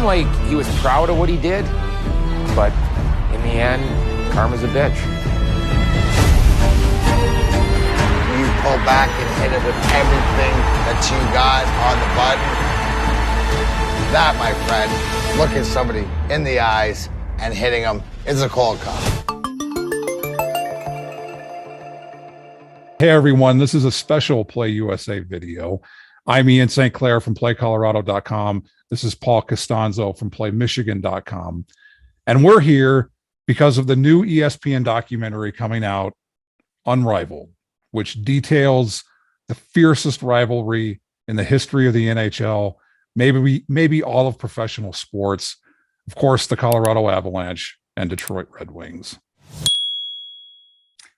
like he was proud of what he did, but in the end, karma's a bitch. You pull back and hit it with everything that you got on the button. That, my friend, looking somebody in the eyes and hitting them is a cold call. Hey everyone, this is a special Play USA video. I'm Ian St. Clair from PlayColorado.com. This is Paul Costanzo from PlayMichigan.com. And we're here because of the new ESPN documentary coming out, Unrivaled, which details the fiercest rivalry in the history of the NHL, maybe all of professional sports. Of course, the Colorado Avalanche and Detroit Red Wings.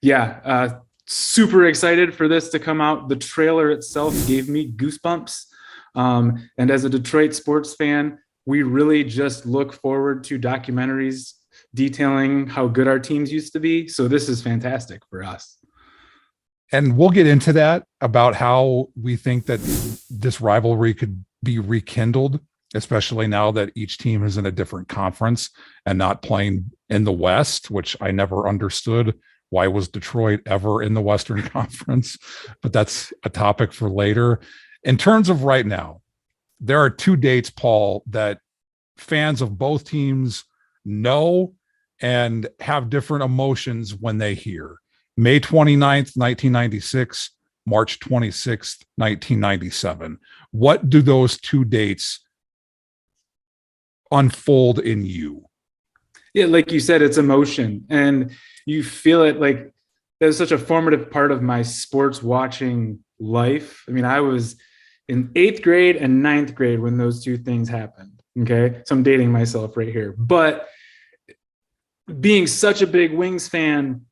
Yeah, super excited for this to come out. The trailer itself gave me goosebumps. And as a Detroit sports fan, we really just look forward to documentaries detailing how good our teams used to be. So this is fantastic for us. And we'll get into that about how we think that this rivalry could be rekindled, especially now that each team is in a different conference and not playing in the West, which I never understood. Why was Detroit ever in the Western Conference? But that's a topic for later. In terms of right now, there are two dates, Paul, that fans of both teams know and have different emotions when they hear. May 29th, 1996, March 26th, 1997. What do those two dates unfold in you? Yeah, like you said, it's emotion. And you feel it like that was such a formative part of my sports watching life. I mean, I was in 8th grade and 9th grade when those two things happened. Okay. So I'm dating myself right here. But being such a big Wings fan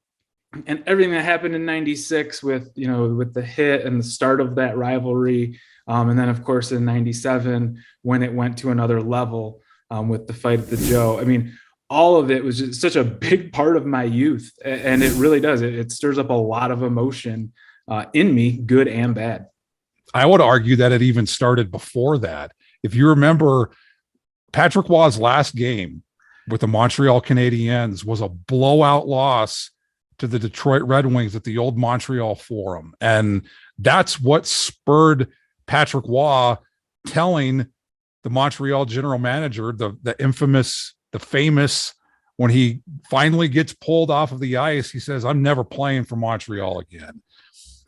and everything that happened in 96 with the hit and the start of that rivalry. And then, of course, in 97, when it went to another level with the fight at the Joe. I mean, all of it was just such a big part of my youth. And it really does. It stirs up a lot of emotion in me, good and bad. I would argue that it even started before that. If you remember, Patrick Waugh's last game with the Montreal Canadiens was a blowout loss to the Detroit Red Wings at the old Montreal Forum. And that's what spurred Patrick Waugh telling the Montreal general manager, the famous, when he finally gets pulled off of the ice, he says, "I'm never playing for Montreal again."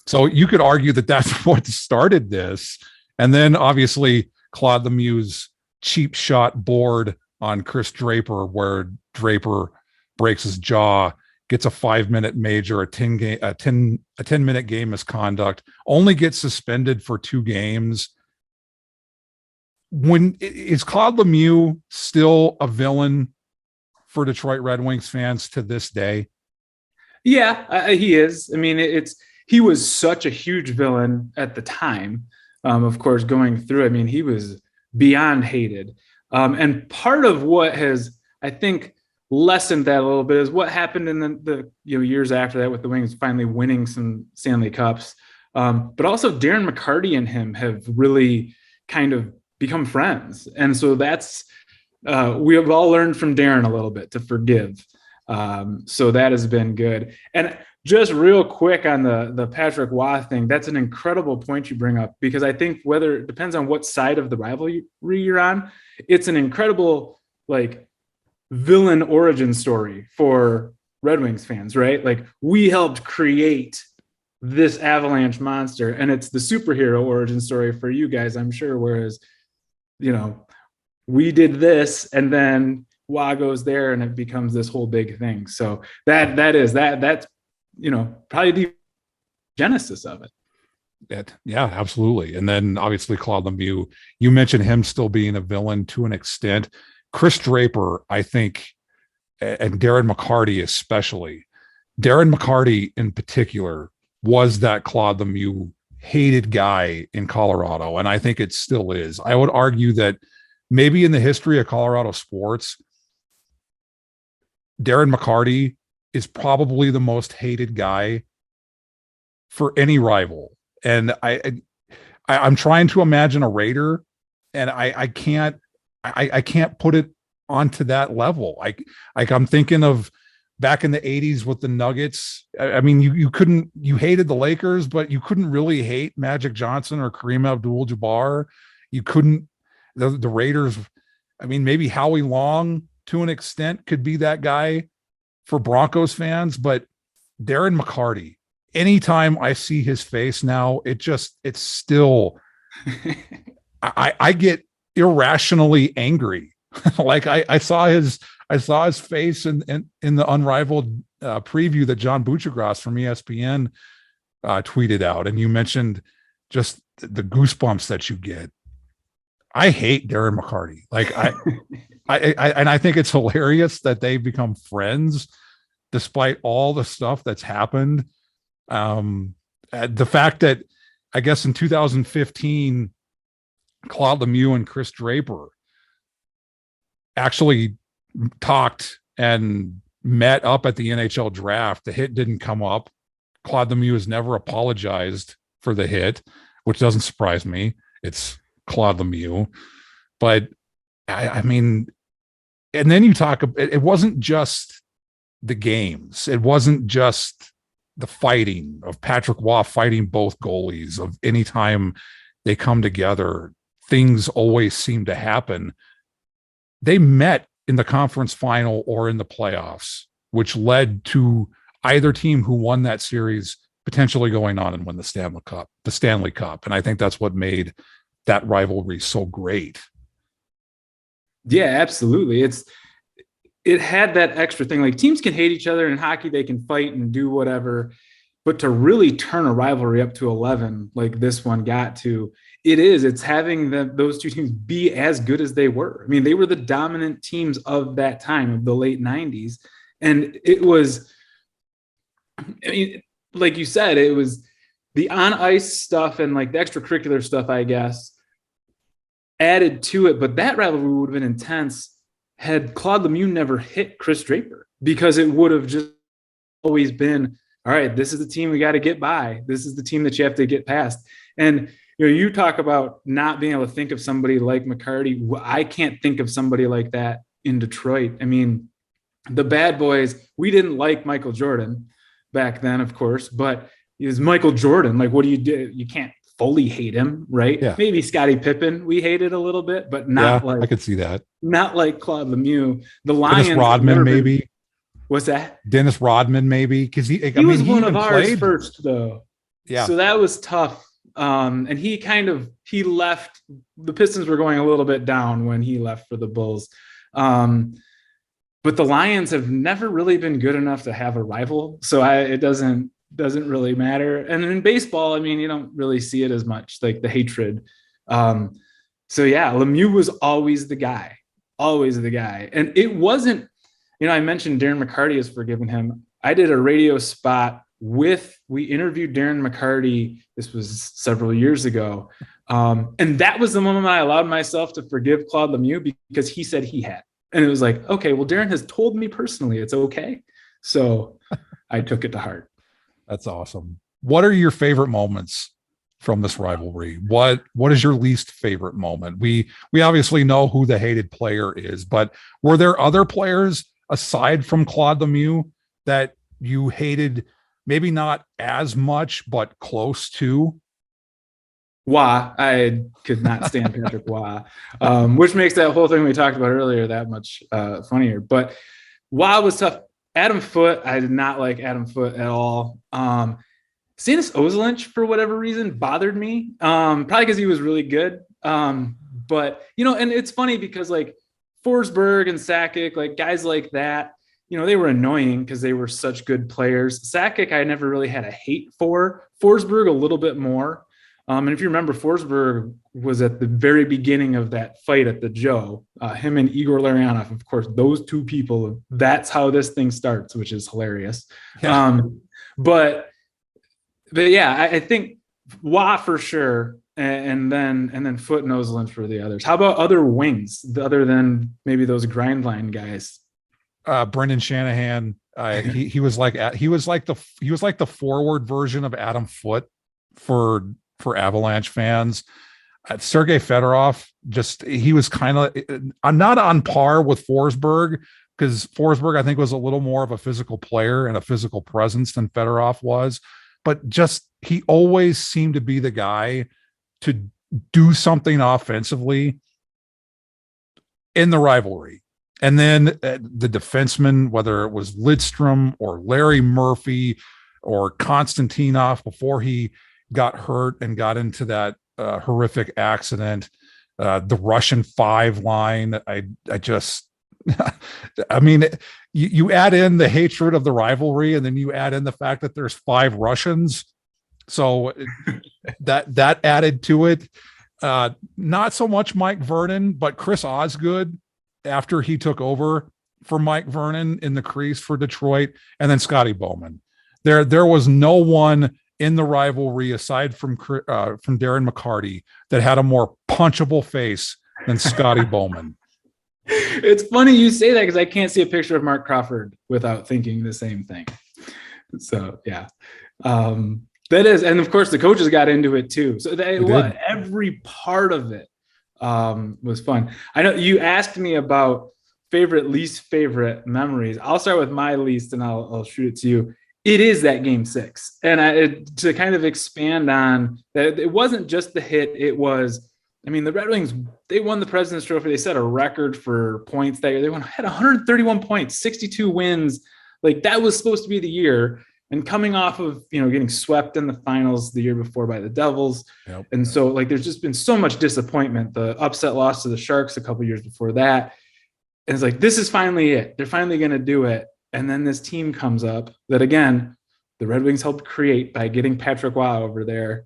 So you could argue that that's what started this. And then obviously Claude Lemieux's cheap shot board on Chris Draper, where Draper breaks his jaw, gets a 5-minute major, a 10-minute game misconduct, only gets suspended for 2 games. When is Claude Lemieux still a villain for Detroit Red Wings fans to this day? Yeah, he is. I mean, he was such a huge villain at the time. Of course, going through, I mean, he was beyond hated. And part of what has, I think, lessened that a little bit is what happened in the years after that with the Wings finally winning some Stanley Cups. But also Darren McCarty and him have really kind of become friends. And so that's, we have all learned from Darren a little bit to forgive. So that has been good. And just real quick on the Patrick Waugh thing, that's an incredible point you bring up, because I think whether it depends on what side of the rivalry you're on, it's an incredible, villain origin story for Red Wings fans, right? Like, we helped create this Avalanche monster, and it's the superhero origin story for you guys, I'm sure. Whereas, we did this, and then Waugh goes there, and it becomes this whole big thing. So that's probably the genesis of it. Yeah, absolutely. And then obviously Claude Lemieux, you mentioned him still being a villain to an extent. Chris Draper, I think, and Darren McCarty especially. Darren McCarty in particular was that Claude Lemieux hated guy in Colorado, and I think it still is. I would argue that maybe in the history of Colorado sports, Darren McCarty is probably the most hated guy for any rival. And I'm trying to imagine a Raider, and I can't I can't put it onto that level. I'm thinking of back in the 80s with the Nuggets. I mean, you hated the Lakers, but you couldn't really hate Magic Johnson or Kareem Abdul-Jabbar. You couldn't, the Raiders. I mean, maybe Howie Long to an extent could be that guy for Broncos fans, but Darren McCarty, anytime I see his face now, it's still, I get irrationally angry. Like I saw his face in the Unrivaled preview that John Buchagras from ESPN tweeted out. And you mentioned just the goosebumps that you get. I hate Darren McCarty. Like I think it's hilarious that they've become friends despite all the stuff that's happened. The fact that I guess in 2015, Claude Lemieux and Chris Draper actually talked and met up at the NHL draft. The hit didn't come up. Claude Lemieux has never apologized for the hit, which doesn't surprise me. It's Claude Lemieux. But I mean, and then you talk, it wasn't just the games. It wasn't just the fighting of Patrick Waugh fighting both goalies. Of any time they come together, things always seem to happen. They met in the conference final or in the playoffs, which led to either team who won that series potentially going on and win the Stanley Cup. And I think that's what made that rivalry so great. Yeah, absolutely. It had that extra thing. Like, teams can hate each other in hockey, they can fight and do whatever, but to really turn a rivalry up to 11 like this one got to, it's having those two teams be as good as they were. I mean, they were the dominant teams of that time, of the late 90s. And it was, I mean, like you said, it was the on ice stuff and like the extracurricular stuff, I guess, added to it. But that rivalry would have been intense had Claude Lemieux never hit Chris Draper, because it would have just always been, all right, this is the team we got to get by. This is the team that you have to get past. And you talk about not being able to think of somebody like McCarty. I can't think of somebody like that in Detroit. I mean, the bad boys, we didn't like Michael Jordan back then, of course, but it was Michael Jordan. Like, what do you do? You can't fully hate him, right? Yeah. Maybe Scottie Pippen, we hated a little bit, but not like, I could see that. Not like Claude Lemieux. The Lions. Dennis Rodman, maybe. What's that? Dennis Rodman, maybe, because he was one of ours first, though. Yeah. So that was tough. And he left. The Pistons were going a little bit down when he left for the Bulls. But the Lions have never really been good enough to have a rival. So it doesn't really matter. And in baseball, I mean, you don't really see it as much, like the hatred. So yeah, Lemieux was always the guy. And it wasn't, I mentioned Darren McCarty has forgiven him. I did a radio spot we interviewed Darren McCarty. This was several years ago. And that was the moment I allowed myself to forgive Claude Lemieux, because he said he had. And it was like, okay, well, Darren has told me personally it's okay. So I took it to heart. That's awesome. What are your favorite moments from this rivalry? What is your least favorite moment? We obviously know who the hated player is, but were there other players aside from Claude Lemieux that you hated, maybe not as much, but close to? Waugh. I could not stand Patrick Waugh, which makes that whole thing we talked about earlier that much funnier. But Waugh was tough. Adam Foote, I did not like Adam Foote at all. Stanis Ozelinch, for whatever reason, bothered me. Probably because he was really good. But, and it's funny because like Forsberg and Sakic, like guys like that, they were annoying because they were such good players. Sakic, I never really had a hate for. Forsberg, a little bit more. And if you remember, Forsberg was at the very beginning of that fight at the Joe. Him and Igor Larionov, of course, those two people, that's how this thing starts, which is hilarious. Yeah. But yeah, I think Waugh for sure, and then Foote and Ozelinch for the others. How about other wings, other than maybe those grind line guys? Brendan Shanahan. He was like the forward version of Adam Foote for Avalanche fans. Sergei Fedorov, he was kind of not on par with Forsberg, because Forsberg, I think, was a little more of a physical player and a physical presence than Fedorov was. But he always seemed to be the guy to do something offensively in the rivalry. And then the defensemen, whether it was Lidstrom or Larry Murphy or Konstantinov before he got hurt and got into that horrific accident, the Russian 5 line, I mean, you add in the hatred of the rivalry, and then you add in the fact that there's 5 Russians. So that added to it. Not so much Mike Vernon, but Chris Osgood, after he took over for Mike Vernon in the crease for Detroit, and then Scotty Bowman. There was no one in the rivalry aside from Darren McCarty that had a more punchable face than Scotty Bowman. It's funny you say that, because I can't see a picture of Mark Crawford without thinking the same thing. So yeah, that is, and of course the coaches got into it too. So every part of it was fun. I know you asked me about least favorite memories. I'll start with my least, and I'll shoot it to you. It is that game 6, and to kind of expand on that, it wasn't just the hit. It was, I mean, the Red Wings, they won the President's Trophy. They set a record for points that year. They had 131 points, 62 wins. Like, that was supposed to be the year. And coming off of, getting swept in the finals the year before by the Devils. Yep. And so, like, there's just been so much disappointment. The upset loss to the Sharks a couple years before that. And it's like, this is finally it. They're finally going to do it. And then this team comes up that, again, the Red Wings helped create by getting Patrick Waugh over there.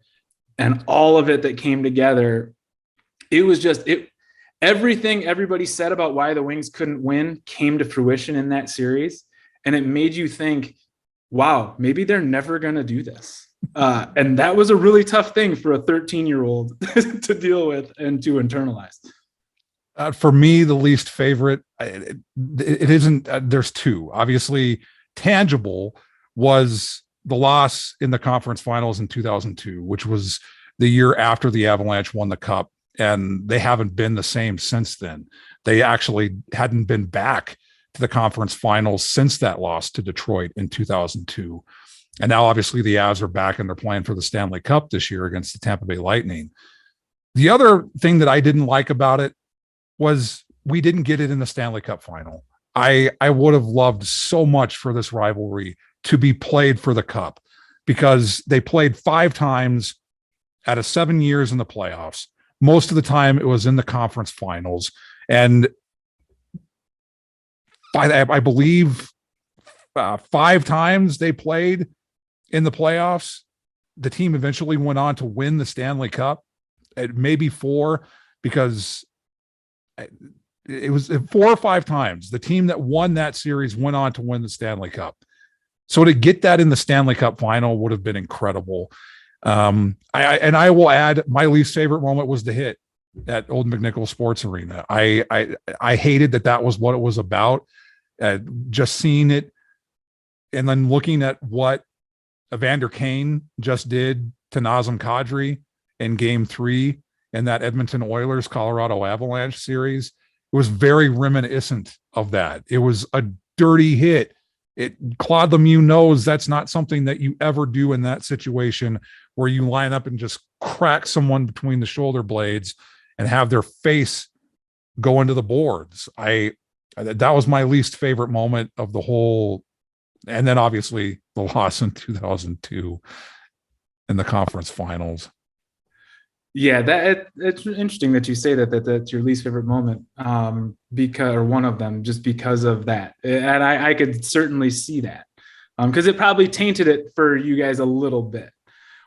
And all of it that came together, it was just everything everybody said about why the Wings couldn't win came to fruition in that series. And it made you think, wow, maybe they're never going to do this. And that was a really tough thing for a 13-year-old to deal with and to internalize. For me, the least favorite, it isn't, there's 2. Obviously, tangible was the loss in the conference finals in 2002, which was the year after the Avalanche won the Cup. And they haven't been the same since then. They actually hadn't been back to the conference finals since that loss to Detroit in 2002. And now obviously the Avs are back and they're playing for the Stanley Cup this year against the Tampa Bay Lightning. The other thing that I didn't like about it was we didn't get it in the Stanley Cup final. I would have loved so much for this rivalry to be played for the Cup, because they played 5 times out of 7 years in the playoffs. Most of the time it was in the conference finals. And I believe 5 times they played in the playoffs. The team eventually went on to win the Stanley Cup. Maybe 4, because it was 4 or 5 times. The team that won that series went on to win the Stanley Cup. So to get that in the Stanley Cup final would have been incredible. I will add, my least favorite moment was the hit at Old McNichol Sports Arena. I hated that was what it was about. Just seeing it, and then looking at what Evander Kane just did to Nazem Kadri in Game 3 in that Edmonton Oilers Colorado Avalanche series, it was very reminiscent of that. It was a dirty hit. Claude Lemieux knows that's not something that you ever do in that situation, where you line up and just crack someone between the shoulder blades and have their face go into the boards. That was my least favorite moment of the whole. And then obviously the loss in 2002 in the conference finals. Yeah, it's interesting that you say that's your least favorite moment, or one of them, just because of that. And I could certainly see that, because it probably tainted it for you guys a little bit.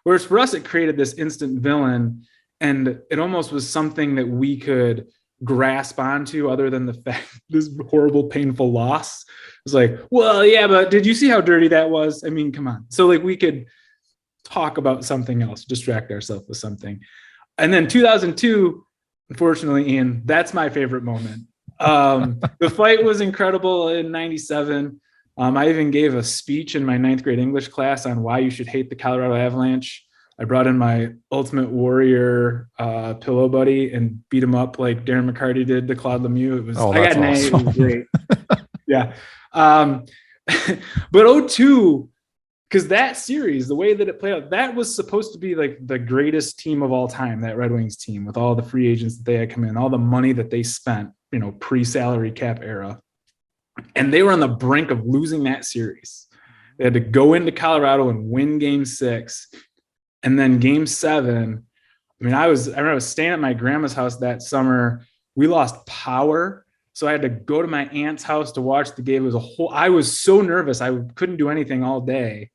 Whereas for us, it created this instant villain, and it almost was something that we could grasp onto, other than the fact this horrible, painful loss. It's like, well, yeah, but did you see how dirty that was? I mean, come on. So like, we could talk about something else, distract ourselves with something. And then 2002, unfortunately, Ian, that's my favorite moment. The fight was incredible in 97. I even gave a speech in my 9th grade English class on why you should hate the Colorado Avalanche. I brought in my Ultimate Warrior pillow buddy and beat him up like Darren McCarty did to Claude Lemieux. It was I got an A. It was great. Yeah. But 02, because that series, the way that it played out, that was supposed to be like the greatest team of all time, that Red Wings team, with all the free agents that they had come in, all the money that they spent, pre-salary cap era. And they were on the brink of losing that series. They had to go into Colorado and win game 6. And then game 7, I remember I was staying at my grandma's house that summer. We lost power. So I had to go to my aunt's house to watch the game. I was so nervous. I couldn't do anything all day.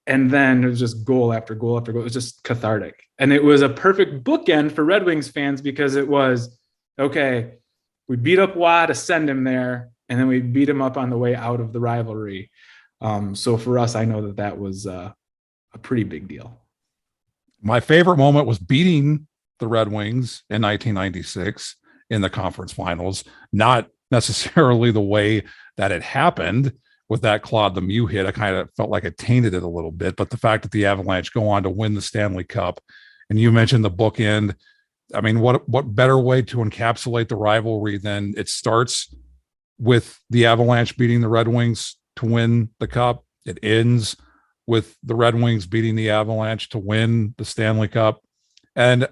And then it was just goal after goal after goal. It was just cathartic. And it was a perfect bookend for Red Wings fans, because it was, okay, we beat up Waugh to send him there, and then we beat him up on the way out of the rivalry. So for us, I know that was a pretty big deal. My favorite moment was beating the Red Wings in 1996 in the conference finals, not necessarily the way that it happened with that Claude Lemieux hit. I kind of felt like it tainted it a little bit, but the fact that the Avalanche go on to win the Stanley Cup, and you mentioned the bookend. I mean, what better way to encapsulate the rivalry than it starts with the Avalanche beating the Red Wings to win the Cup. It ends with the Red Wings beating the Avalanche to win the Stanley Cup. And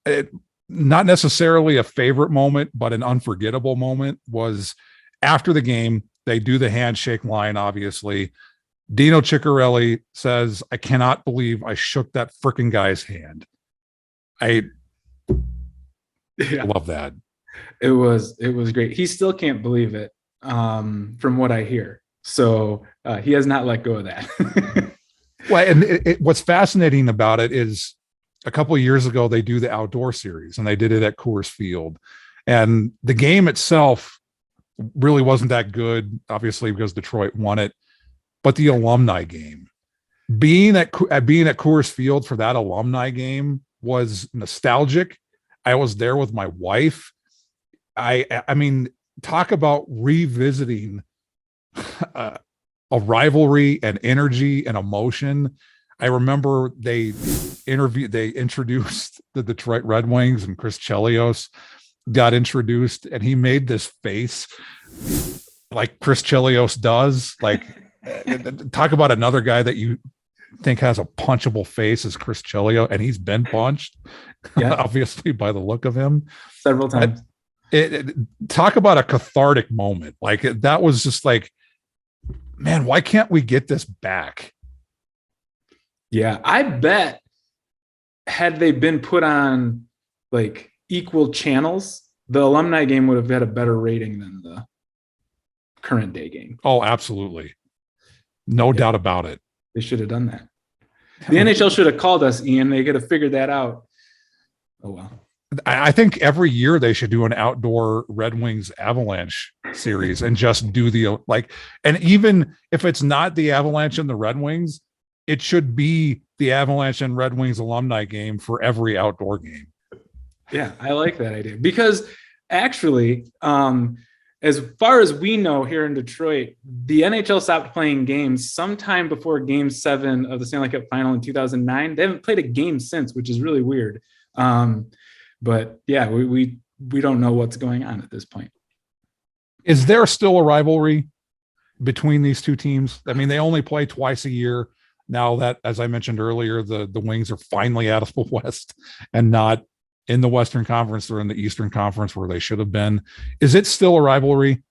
it, not necessarily a favorite moment, but an unforgettable moment was after the game. They do the handshake line, obviously. Dino Ciccarelli says, "I cannot believe I shook that freaking guy's hand." I love that. It was great. He still can't believe it, from what I hear. So he has not let go of that. Well, and what's fascinating about it is a couple of years ago, they do the outdoor series, and they did it at Coors Field. And the game itself really wasn't that good, obviously, because Detroit won it. But the alumni game, being at Coors Field for that alumni game was nostalgic. I was there with my wife. I mean, talk about revisiting a rivalry and energy and emotion. I remember they introduced the Detroit Red Wings, and Chris Chelios got introduced, and he made this face like Chris Chelios does. Like, talk about another guy that you think has a punchable face is Chris Chelios, and he's been punched, yeah. Obviously, by the look of him several times. Talk about a cathartic moment. Like, that was just like, man, why can't we get this back? Yeah, I bet had they been put on like equal channels, the alumni game would have had a better rating than the current day game. Oh, absolutely. No doubt about it. They should have done that. The NHL should have called us, Ian. They could have figured that out. Oh, well. I think every year they should do an outdoor Red Wings Avalanche series and just do and even if it's not the Avalanche and the Red Wings, it should be the Avalanche and Red Wings alumni game for every outdoor game. Yeah, I like that idea, because actually, as far as we know here in Detroit, the NHL stopped playing games sometime before Game 7 of the Stanley Cup Final in 2009. They haven't played a game since, which is really weird. But yeah, we don't know what's going on at this point. Is there still a rivalry between these two teams? I mean, they only play twice a year now that, as I mentioned earlier, the Wings are finally out of the West and not in the Western Conference. They're in the Eastern Conference where they should have been. Is it still a rivalry?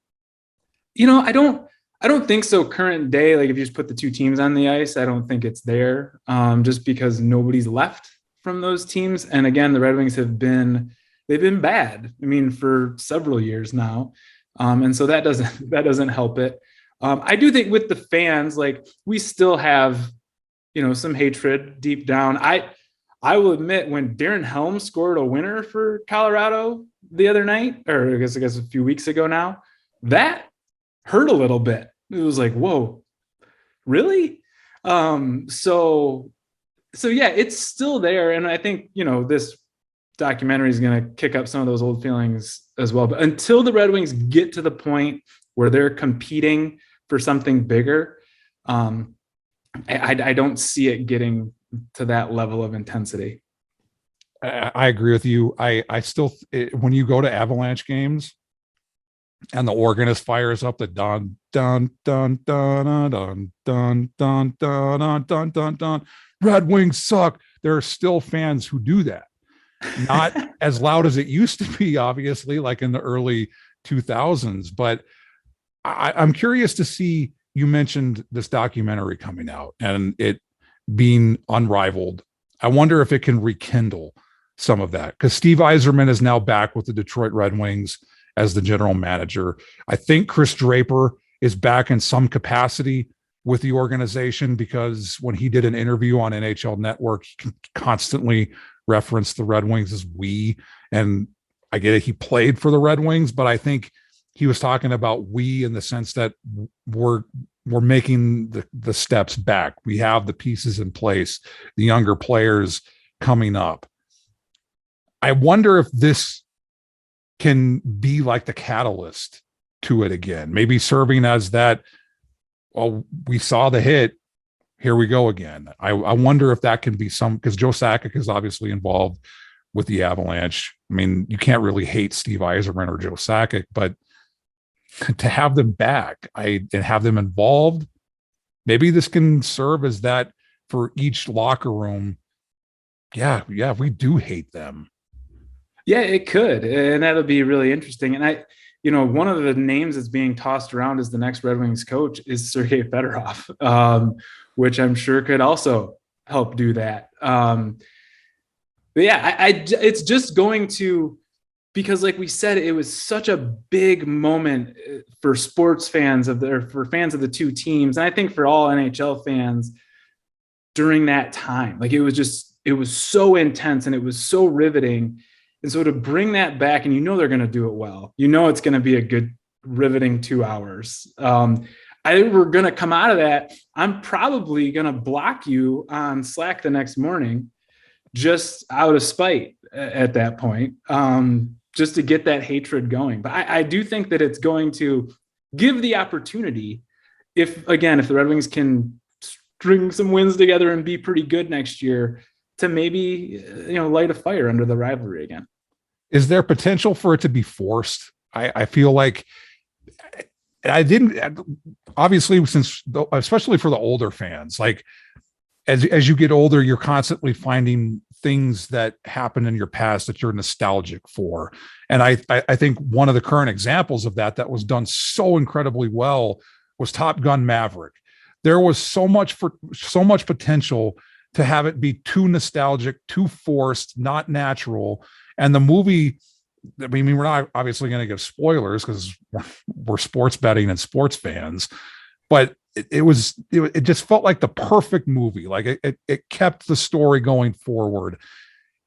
I don't think so. Current day, like if you just put the two teams on the ice, I don't think it's there, just because nobody's left from those teams. And again, the Red Wings they've been bad. I mean, for several years now. And so that doesn't help it. I do think with the fans, like we still have, some hatred deep down. I will admit, when Darren Helm scored a winner for Colorado the other night, or I guess a few weeks ago now, that hurt a little bit. It was like, whoa, really? So yeah, it's still there. And I think, this documentary is going to kick up some of those old feelings as well. But until the Red Wings get to the point where they're competing for something bigger, I don't see it getting to that level of intensity. I agree with you. I still, when you go to Avalanche games and the organist fires up the dun dun dun dun dun dun dun dun dun dun dun dun, Red Wings suck. There are still fans who do that. Not as loud as it used to be, obviously, like in the early 2000s. But I'm curious to see. You mentioned this documentary coming out and it being Unrivaled. I wonder if it can rekindle some of that, because Steve Yzerman is now back with the Detroit Red Wings as the general manager. I think Chris Draper is back in some capacity with the organization, because when he did an interview on NHL Network, he constantly referenced the Red Wings as we. And I get it, he played for the Red Wings, but I think he was talking about we in the sense that we're making the steps back. We have the pieces in place, the younger players coming up. I wonder if this can be like the catalyst to it again, maybe serving as that, well, we saw the hit, here we go again. I wonder if that can be because Joe Sakic is obviously involved with the Avalanche. I mean, you can't really hate Steve Yzerman or Joe Sakic, but to have them back and have them involved, maybe this can serve as that for each locker room. Yeah, we do hate them. Yeah, it could. And that'll be really interesting. And one of the names that's being tossed around as the next Red Wings coach is Sergei Fedorov, which I'm sure could also help do that. But yeah, it's just going to, because like we said, it was such a big moment for sports fans for fans of the two teams. And I think for all NHL fans during that time, like it was so intense and it was so riveting. And so to bring that back, and they're going to do it well, it's going to be a good riveting 2 hours. I think we're going to come out of that. I'm probably going to block you on Slack the next morning, just out of spite at that point. Just to get that hatred going. But I do think that it's going to give the opportunity, if the Red Wings can string some wins together and be pretty good next year, to maybe, light a fire under the rivalry again. Is there potential for it to be forced? I feel like I didn't, obviously, especially for the older fans, like as you get older, you're constantly finding things that happened in your past that you're nostalgic for. And I think one of the current examples of that was done so incredibly well was Top Gun Maverick. There was so much potential to have it be too nostalgic, too forced, not natural. And the movie, I mean, we're not obviously going to give spoilers because we're sports betting and sports fans, but it just felt like the perfect movie. Like it kept the story going forward.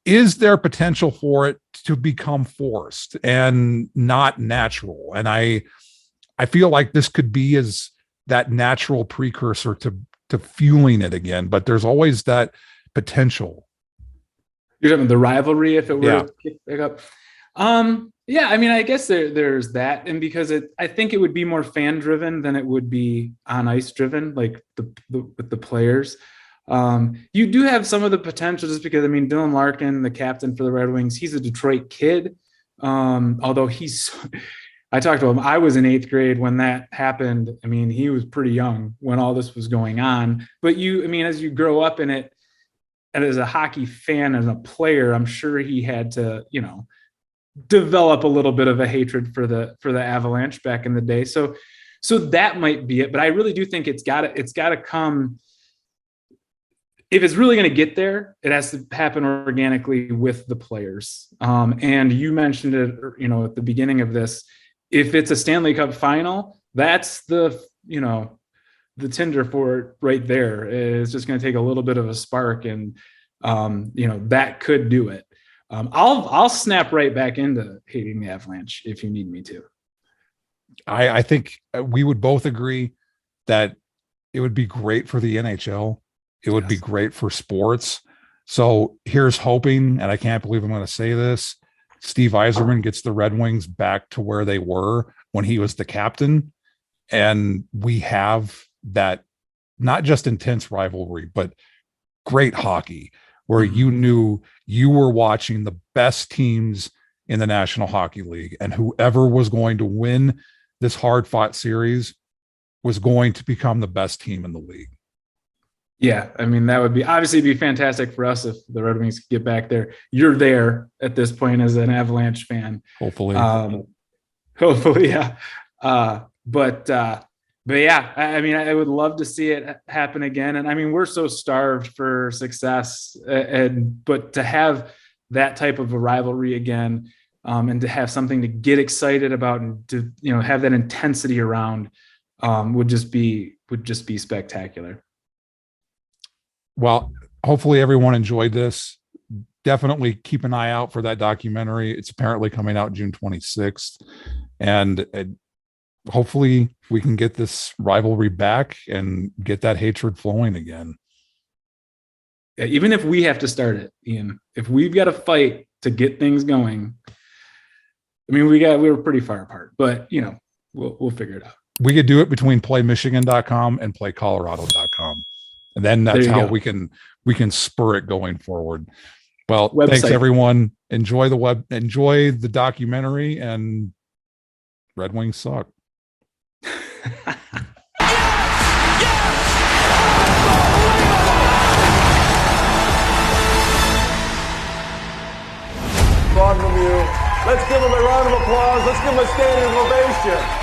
Is there potential for it to become forced and not natural? And I feel like this could be as that natural precursor to fueling it again, but there's always that potential. You're talking the rivalry, if it were to kick back up. Yeah, I mean, I guess there's that, and because I think it would be more fan driven than it would be on ice driven, like with the players. You do have some of the potential, just because Dylan Larkin, the captain for the Red Wings, he's a Detroit kid. Although I talked to him. I was in 8th grade when that happened. I mean, he was pretty young when all this was going on. But as you grow up in it, and as a hockey fan, as a player, I'm sure he had to, develop a little bit of a hatred for the Avalanche back in the day. So that might be it. But I really do think it's got to come. If it's really going to get there, it has to happen organically with the players. And you mentioned it, at the beginning of this. If it's a Stanley Cup final, that's the tinder for it right there. It's just going to take a little bit of a spark, and that could do it. I'll snap right back into hating the Avalanche if you need me to. I think we would both agree that it would be great for the NHL. It would be great for sports. So here's hoping, and I can't believe I'm going to say this, Steve Yzerman gets the Red Wings back to where they were when he was the captain. And we have that not just intense rivalry, but great hockey, where you knew you were watching the best teams in the National Hockey League, and whoever was going to win this hard-fought series was going to become the best team in the league. Yeah, I mean, that would be fantastic for us if the Red Wings could get back there. You're there at this point as an Avalanche fan. Hopefully. Hopefully, yeah. But yeah, I mean, I would love to see it happen again. And I mean, we're so starved for success, but to have that type of a rivalry again, and to have something to get excited about and to, have that intensity around, would just be spectacular. Well, hopefully everyone enjoyed this. Definitely keep an eye out for that documentary. It's apparently coming out June 26th. And hopefully we can get this rivalry back and get that hatred flowing again. Yeah, even if we have to start it, Ian, if we've got to fight to get things going, I mean, we were pretty far apart, but we'll figure it out. We could do it between PlayMichigan.com and PlayColorado.com. And then that's how we can spur it going forward. Well, thanks everyone. Enjoy the documentary, and Red Wings suck. Claude Lemieux. Let's give him a round of applause. Let's give him a standing ovation.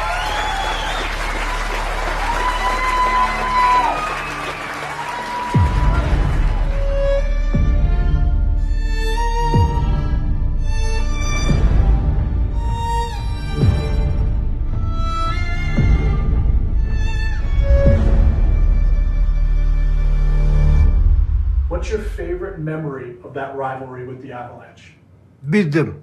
What's your favorite memory of that rivalry with the Avalanche? Beat them.